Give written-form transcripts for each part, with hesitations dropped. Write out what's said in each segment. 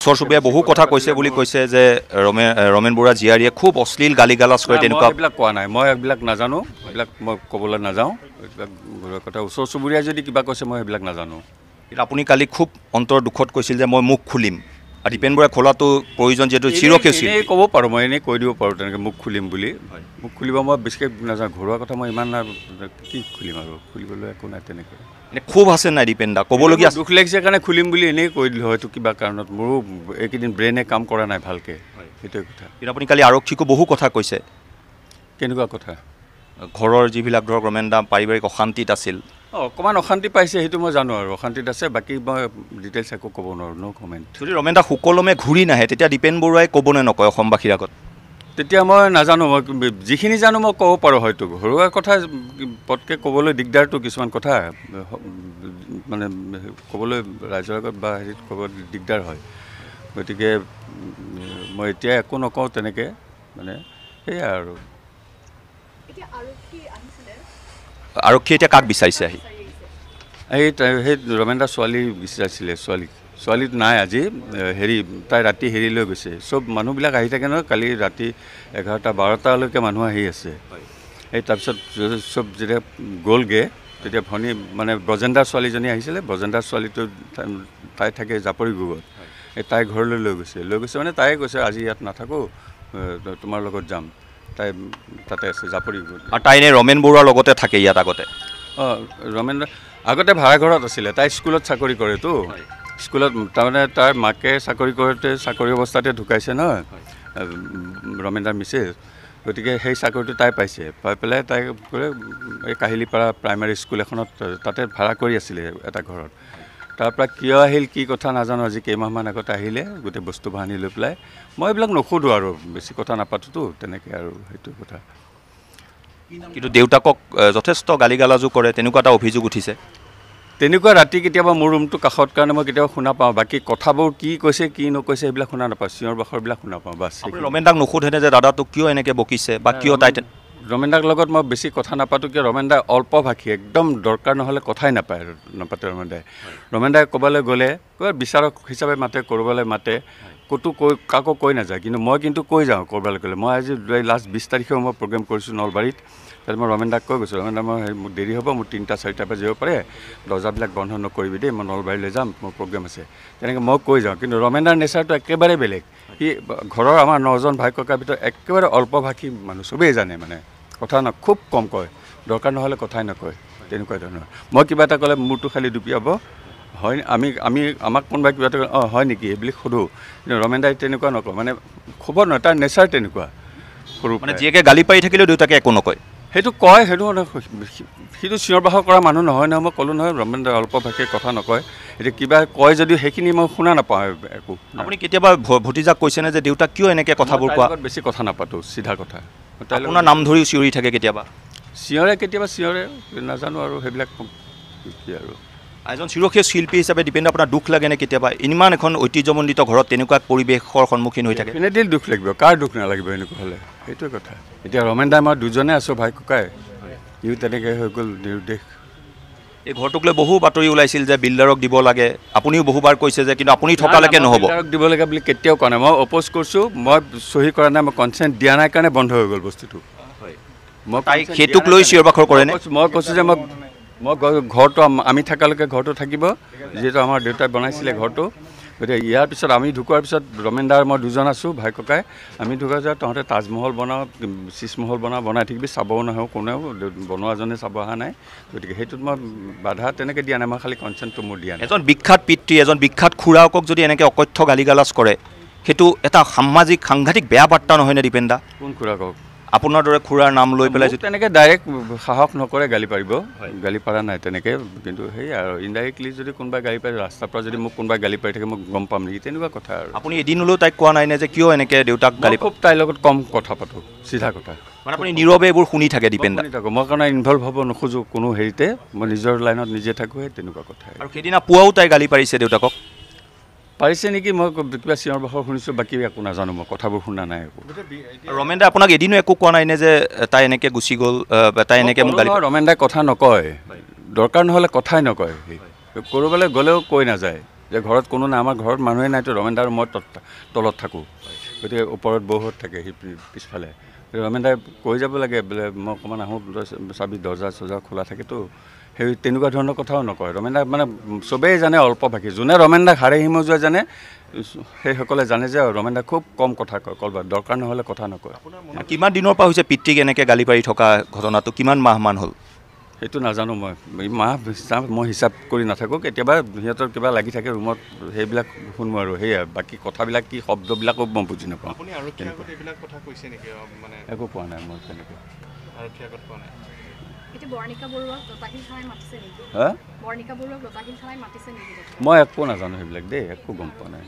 ওচৰ চুবুৰীয়াই বহু কথা কৈছে বুলি কৈছে যে ৰমেন বৰুৱা জীয়াৰীয়ে খুব অশ্লীল গালি গালাজ কৰে তেনেকুৱা এইবিলাক কোৱা নাই মই এইবিলাক নাজানো এইবিলাক মই ক'বলৈ নাযাওঁ এইবিলাক কথা ওচৰ চুবুৰীয়াই যদি কিবা কৈছে মই এইবিলাক নাজানো আপুনি কালি খুব অন্তৰ দুখত কৈছিল যে মই মুখ খুলিম আৰু দীপেন বৰুৱাই খোলাটো প্ৰয়োজন যিহেতু চিৰকেছিল এনেই ক'ব পাৰোঁ মই এনেই কৈ দিব পাৰোঁ তেনেকৈ মুখ খুলিম বুলি মুখ খুলিব মই বেছিকৈ নাজানো ঘৰুৱা কথা মই ইমান কি খুলিম আৰু খুলিবলৈ একো নাই তেনেকৈ খুব আছে নাই দীপেন দা ক'বলগীয়া দুখ লাগিছে কাৰণে খুলিম বুলি এনেই কৈ দিলোঁ হয়তো কিবা কাৰণত মোৰো এইকেইদিন ব্ৰেইনে কাম কৰা নাই ভালকৈ সেইটোৱে কথা কিন্তু আপুনি কালি আৰক্ষীকো বহু কথা কৈছে কেনেকুৱা কথা ঘৰৰ যিবিলাক ধৰক ৰমেন দা পাৰিবাৰিক অশান্তিত আছিল অকণমান অশান্তি পাইছে সেইটো মই জানো আৰু অশান্তিত আছে বাকী মই ডিটেইলছ একো ক'ব নোৱাৰোঁ ন' কমেণ্ট যদি ৰমেন দা সুকলমে ঘূৰি নাহে তেতিয়া দীপেন বৰুৱাই ক'বনে নকয় অসমবাসীৰ আগত তেতিয়া মই নাজানো মই যিখিনি জানো মই ক'ব পাৰোঁ হয়তো ঘৰুৱা কথা পটকৈ ক'বলৈ দিগদাৰটো কিছুমান কথা মানে ক'বলৈ ৰাইজৰ আগত বা হেৰিত ক'ব দিগদাৰ হয় গতিকে মই এতিয়া একো নকওঁ তেনেকৈ মানে সেয়াই আৰু আৰক্ষী এতিয়া কাক বিচাৰিছে আহি সেই ৰমেন দাৰ ছোৱালী বিচাৰিছিলে ছোৱালীত নাই আজি হেৰি তাই ৰাতি হেৰি লৈ গৈছে চব মানুহবিলাক আহি থাকে নহয় কালি ৰাতি 11টা 12টালৈকে মানুহ আহি আছে এই তাৰপিছত চব যেতিয়া গ'লগৈ তেতিয়া ভনী মানে ব্ৰজেন্দাৰ ছোৱালীজনী আহিছিলে ব্ৰজেন্দাৰ ছোৱালীটো তাই থাকে জাপৰিগোগত এই তাই ঘৰলৈ লৈ গৈছে মানে তাই কৈছে আজি ইয়াত নাথাকোঁ তোমাৰ লগত যাম তাই তাতে আছে জাপৰিগোগত আৰু তাই এনেই ৰমেন বৰুৱাৰ লগতে থাকে ইয়াত আগতে ৰমেন আগতে ভাড়াঘৰত আছিলে তাই স্কুলত চাকৰি কৰেতো স্কুলত তাৰমানে তাৰ মাকে চাকৰি কৰোঁতে চাকৰি অৱস্থাতে ঢুকাইছে নহয় ৰমেন দাৰ মিছেছ গতিকে সেই চাকৰিটো তাই পাইছে পাই পেলাই তাই এই কাহিলীপাৰা প্ৰাইমাৰী স্কুল এখনত তাতে ভাড়া কৰি আছিলে এটা ঘৰত তাৰপৰা কিয় আহিল কি কথা নাজানো আজি কেইমাহমান আগতে আহিলে গোটেই বস্তু বাহানি লৈ পেলাই মই এইবিলাক নুসুধোঁ আৰু বেছি কথা নাপাতোতো তেনেকৈ আৰু সেইটো কথা কিন্তু দেউতাকক যথেষ্ট গালি গালাজো কৰে তেনেকুৱা এটা অভিযোগ উঠিছে তেনেকুৱা ৰাতি কেতিয়াবা মোৰ ৰুমটো কাষত কাৰণে মই কেতিয়াবা শুনা পাওঁ বাকী কথাবোৰ কি কৈছে কি নকৈছে সেইবিলাক শুনা নাপাওঁ চিঞৰ বাখৰবিলাক শুনা পাওঁ বাছ ৰমেন দাক নুসুধেনে যে দাদাটোক কিয় এনেকৈ বকিছে বা কিয় তাই ৰমেন দাৰ লগত মই বেছি কথা নাপাতো কিয় ৰমেন দাই অল্পভাষী একদম দৰকাৰ নহ'লে কথাই নাপাতে ৰমেন দাই ক'ৰবালৈ গ'লে বিচাৰক হিচাপে মাতে ক'ৰবালৈ মাতে ক'তো কাকো কৈ নাযায় কিন্তু মই কিন্তু কৈ যাওঁ ক'ৰবালৈ গ'লে মই আজি লাষ্ট 20 তাৰিখেও মই প্ৰগ্ৰেম কৰিছোঁ নলবাৰীত তাত মই ৰমেন দাক কৈ গৈছোঁ ৰমেন দা মই মোৰ দেৰি হ'ব মোৰ 3টা 4টা বজাত যাব পাৰে দৰ্জাবিলাক বন্ধ নকৰিবি দেই মই নলবাৰীলৈ যাম মোৰ প্ৰগ্ৰেম আছে তেনেকৈ মই কৈ যাওঁ কিন্তু ৰমেন দাৰ নেচাৰটো একেবাৰে বেলেগ সি ঘৰৰ আমাৰ 9জন ভাই ককাৰ ভিতৰত একেবাৰে অল্পভাষী মানুহ চবেই জানে মানে কথা খুব কম কয় দৰকাৰ নহ'লে কথাই নকয় তেনেকুৱা ধৰণৰ মই কিবা এটা ক'লে মূৰটো খালি দুপিয়াব হয় আমাক কোনোবাই কিবা এটা হয় নেকি এইবুলি সোধোঁ কিন্তু ৰমেন দাই তেনেকুৱা নকয় মানে খবৰ নহয় তাৰ নেচাৰ তেনেকুৱা সৰু মানে জীয়েকে গালি পাৰি থাকিলেও দেউতাকে একো নকয় সেইটো কয় সেইটো সিটো চিঞৰ বাখৰ কৰা মানুহ নহয় নহয় মই ক'লোঁ নহয় ৰমেন দাই অল্পভাষীয়ে কথা নকয় এতিয়া কিবা কয় যদিও সেইখিনি মই শুনা নাপাওঁ একো আপুনি কেতিয়াবা ভতিজাক কৈছেনে যে দেউতাক কিয় এনেকৈ কথাবোৰ কোৱা বেছি কথা নাপাতোঁ চিধা কথা আপোনাৰ নাম ধৰি চিঞৰি থাকে কেতিয়াবা চিঞৰে নাজানো আৰু সেইবিলাক কি আৰু এজন চিৰসীয় শিল্পী হিচাপে দীপেন দা আপোনাৰ দুখ লাগেনে কেতিয়াবা ইমান এখন ঐতিহ্যমণ্ডিত ঘৰত তেনেকুৱা পৰিৱেশৰ সন্মুখীন হৈ থাকে ডেফিনেটলি দুখ লাগিব কাৰ দুখ নালাগিব এনেকুৱা হ'লে সেইটোৱে কথা এতিয়া ৰমেন দাই মই দুজনে আছোঁ ভাই ককাই ইও তেনেকৈ হৈ গ'ল নিৰুদ্দেশ এই ঘৰটোক লৈ বহু বাতৰি ওলাইছিল যে বিল্ডাৰক দিব লাগে আপুনিও বহুবাৰ কৈছে যে কিন্তু আপুনি থকালৈকে নহ'ব বিল্ডাৰক দিব লাগে বুলি কেতিয়াও কোৱা নাই মই অপ'জ কৰিছোঁ মই চহী কৰা নাই মই কনচেণ্ট দিয়া নাই কাৰণে বন্ধ হৈ গ'ল বস্তুটো মই তাই সেইটোক লৈ চিঞৰ বাখৰ কৰেনে মই কৈছোঁ যে মই ঘৰটো আমি থকালৈকে ঘৰটো থাকিব যিহেতু আমাৰ দেউতাই বনাইছিলে ঘৰটো গতিকে ইয়াৰ পিছত আমি ঢুকোৱাৰ পিছত ৰমেন দাৰ মই দুজন আছোঁ ভাই ককাই আমি ঢুকোৱাৰ পিছত তহঁতে তাজমহল বনাওঁ শীষমহল বনাই থাকিবি চাবও নাহোঁ কোনেও বনোৱাজনে চাব অহা নাই গতিকে সেইটোত মই বাধা তেনেকৈ দিয়া নাই মই খালি কনচেণ্টটো মোৰ দিয়া নাই এজন বিখ্যাত পিতৃ এজন বিখ্যাত খুৰাকক যদি এনেকৈ অকথ্য গালি গালাজ কৰে সেইটো এটা সাংঘাতিক বেয়া বাৰ্তা নহয়নে দীপেন দা কোন খুৰাকক আপোনাৰ দৰে খুৰাৰ নাম লৈ পেলাই তেনেকৈ ডাইৰেক্ট সাহস নকৰে গালি পাৰিব গালি পাৰা নাই তেনেকৈ কিন্তু সেই আৰু ইনডাইৰেক্টলি যদি কোনোবাই গালি পাৰি ৰাস্তাৰ পৰা যদি মোক কোনোবাই গালি পাৰি থাকে মই গম পাম নেকি তেনেকুৱা কথা আৰু আপুনি এদিনলৈও তাইক কোৱা নাই নে যে কিয় এনেকৈ দেউতাক গালি খুব তাইৰ লগত কম কথা পাতোঁ চিধা কথা মানে আপুনি নীৰৱে এইবোৰ শুনি থাকে দীপেন দা থাকোঁ মই কাৰণে ইনভলভ হ'ব নোখোজোঁ কোনো হেৰিতে মই নিজৰ লাইনত নিজে থাকোঁ সেই তেনেকুৱা কথা আৰু সেইদিনা পুৱাও তাই গালি পাৰিছে দেউতাকক পাৰিছে নেকি মই কিবা চিঞৰ বাখৰ শুনিছোঁ বাকী একো নাজানো মই কথাবোৰ শুনা নাই একো ৰমেন দাই আপোনাক এদিনো একো কোৱা নাই নে যে তাই এনেকৈ গুচি গ'ল তাই এনেকৈ মোক গালি ৰমেন দাই কথা নকয় দৰকাৰ নহ'লে কথাই নকয় ক'ৰবালৈ গ'লেও কৈ নাযায় যে ঘৰত কোনো নাই, আমাৰ ঘৰত মানুহে নাইতো, ৰমেন দা আৰু মই তলত থাকোঁ, গতিকে ওপৰত বহুত থাকে সি পিছফালে। ৰমেন দাই কৈ যাব লাগে বোলে মই অকণমান আহোঁ, চাবি দৰ্জা চৰ্জা খোলা থাকেতো, সেই তেনেকুৱা ধৰণৰ কথাও নকয়। ৰমেন দা মানে চবেই জানে অল্পভাষী, যোনে ৰমেন দাক হাৰে সিমজুৱাই জানে সেইসকলে জানে যে ৰমেন দা খুব কম কথা কয়, কলবাৰ দৰকাৰ নহ'লে কথা নকয়। কিমান দিনৰ পৰা হৈছে পিতৃক এনেকৈ গালি পাৰি থকা ঘটনাটো, কিমান মাহমান হ'ল? সেইটো নাজানো মই, মাহ হিচাপ মই হিচাপ কৰি নাথাকোঁ, কেতিয়াবা সিহঁতৰ কিবা লাগি থাকে ৰুমত, সেইবিলাক শুনো আৰু সেয়াই, বাকী কথাবিলাক কি শব্দবিলাকো মই বুজি নাপাওঁ। একো পোৱা নাই মই তেনেকৈ। মই একো নাজানো সেইবিলাক দেই, একো গম পোৱা নাই।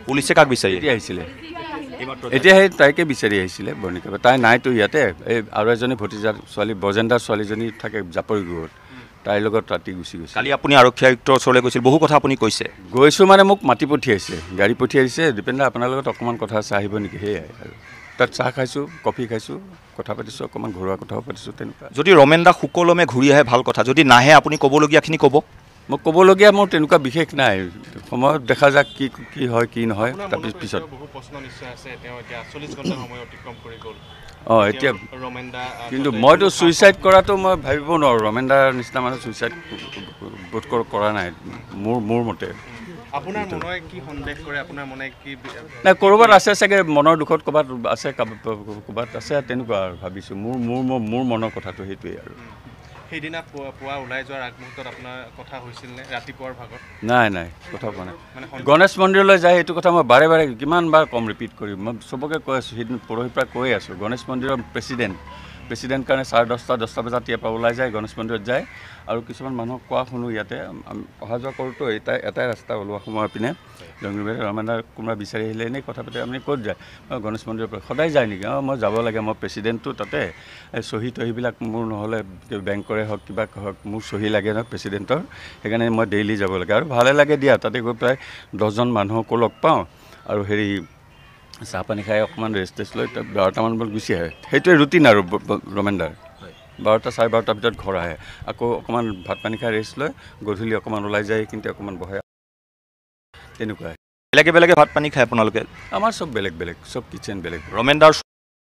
পুলিচে কাক বিচাৰি আহিছিলে? এতিয়া সেই তাইকে বিচাৰি আহিছিলে বৰ্ণিকা, তাই নাইতো ইয়াতে। এই আৰু এজনী ভতিজাৰ ছোৱালী বজেন্দাৰ ছোৱালীজনী থাকে জাপৰিগুৰত, তাইৰ লগত ৰাতি গুচি গৈছে। কালি আপুনি আৰক্ষী আয়ুক্তৰ ওচৰলৈ গৈছিল, বহু কথা আপুনি কৈছে। গৈছোঁ মানে মোক মাতি পঠিয়াইছে, গাড়ী পঠিয়াইছে, দীপেন দা আপোনাৰ লগত অকণমান কথা আছে আহিব নেকি, সেয়াই আৰু। তাত চাহ খাইছোঁ, কফি খাইছোঁ, কথা পাতিছোঁ, অকণমান ঘৰুৱা কথাও পাতিছোঁ, তেনেকুৱা। যদি ৰমেন দা সুকলমে ঘূৰি আহে ভাল কথা, যদি নাহে আপুনি ক'বলগীয়াখিনি ক'ব? মই ক'বলগীয়া মোৰ তেনেকুৱা বিশেষ নাই, সময়ত দেখা যাক কি কি হয় কি নহয়, তাৰপিছত অঁ এতিয়া কিন্তু মইতো ছুইচাইড কৰাটো মই ভাবিব নোৱাৰোঁ। ৰমেন দাৰ নিচিনা মানুহ ছুইচাইড বোধ কৰা নাই মোৰ মতে। নাই ক'ৰবাত আছে চাগে, মনৰ দুখত ক'ৰবাত আছে, ক'ৰবাত আছে তেনেকুৱা আৰু ভাবিছোঁ। মোৰ মনৰ কথাটো সেইটোৱেই আৰু। সেইদিনা পুৱা ওলাই যোৱাৰ আগমুহূৰ্তত আপোনাৰ কথা হৈছিল নে ৰাতিপুৱাৰ ভাগত? নাই কথা কোৱা নাই। গণেশ মন্দিৰলৈ যায় এইটো কথা মই বাৰে বাৰে কিমানবাৰ কম ৰিপিট কৰিম, মই চবকে কৈ আছোঁ, সেইদিন পৰহিৰ পৰা কৈয়ে আছোঁ। গণেশ মন্দিৰৰ প্ৰেচিডেণ্ট কাৰণে 10:30 বজাত ইয়াৰ পৰা ওলাই যায়, গণেশ মন্দিৰত যায়। আৰু কিছুমান মানুহক কোৱা শুনো, ইয়াতে অহা যোৱা কৰোঁতো এটাই ৰাস্তা ওলোৱা সময়ৰ পিনে জংঘলবাৰী, ৰমেন দাৰ কোনোবা বিচাৰি আহিলে এনেই কথা পাতে, আপুনি ক'ত যায়? মই গণেশ মন্দিৰৰ পৰা। সদায় যায় নেকি? মই যাব লাগে, মই প্ৰেচিডেণ্টটো তাতে, চহী তহীবিলাক মোৰ নহ'লে বেংকৰে হওক কিবা হওক মোৰ চহী লাগে ন প্ৰেচিডেণ্টৰ, সেইকাৰণে মই ডেইলি যাব লাগে। আৰু ভালে লাগে দিয়া, তাতে গৈ প্ৰায় 10জন মানুহকো লগ পাওঁ, আৰু হেৰি চাহ পানী খাই অকণমান ৰেষ্ট লৈ 12টামান বজাত গুচি আহে। সেইটোৱে ৰুটিন আৰু ৰমেন দাৰ। 12টা 12:30 ভিতৰত ঘৰ আহে, আকৌ অকণমান ভাত পানী খাই ৰেষ্ট লৈ গধূলি অকণমান ওলাই যায়, কিন্তু অকণমান বহে, তেনেকুৱা। বেলেগে ভাত পানী খায় আপোনালোকে? আমাৰ চব বেলেগ, চব কিটচেন বেলেগ। ৰমেন দাৰ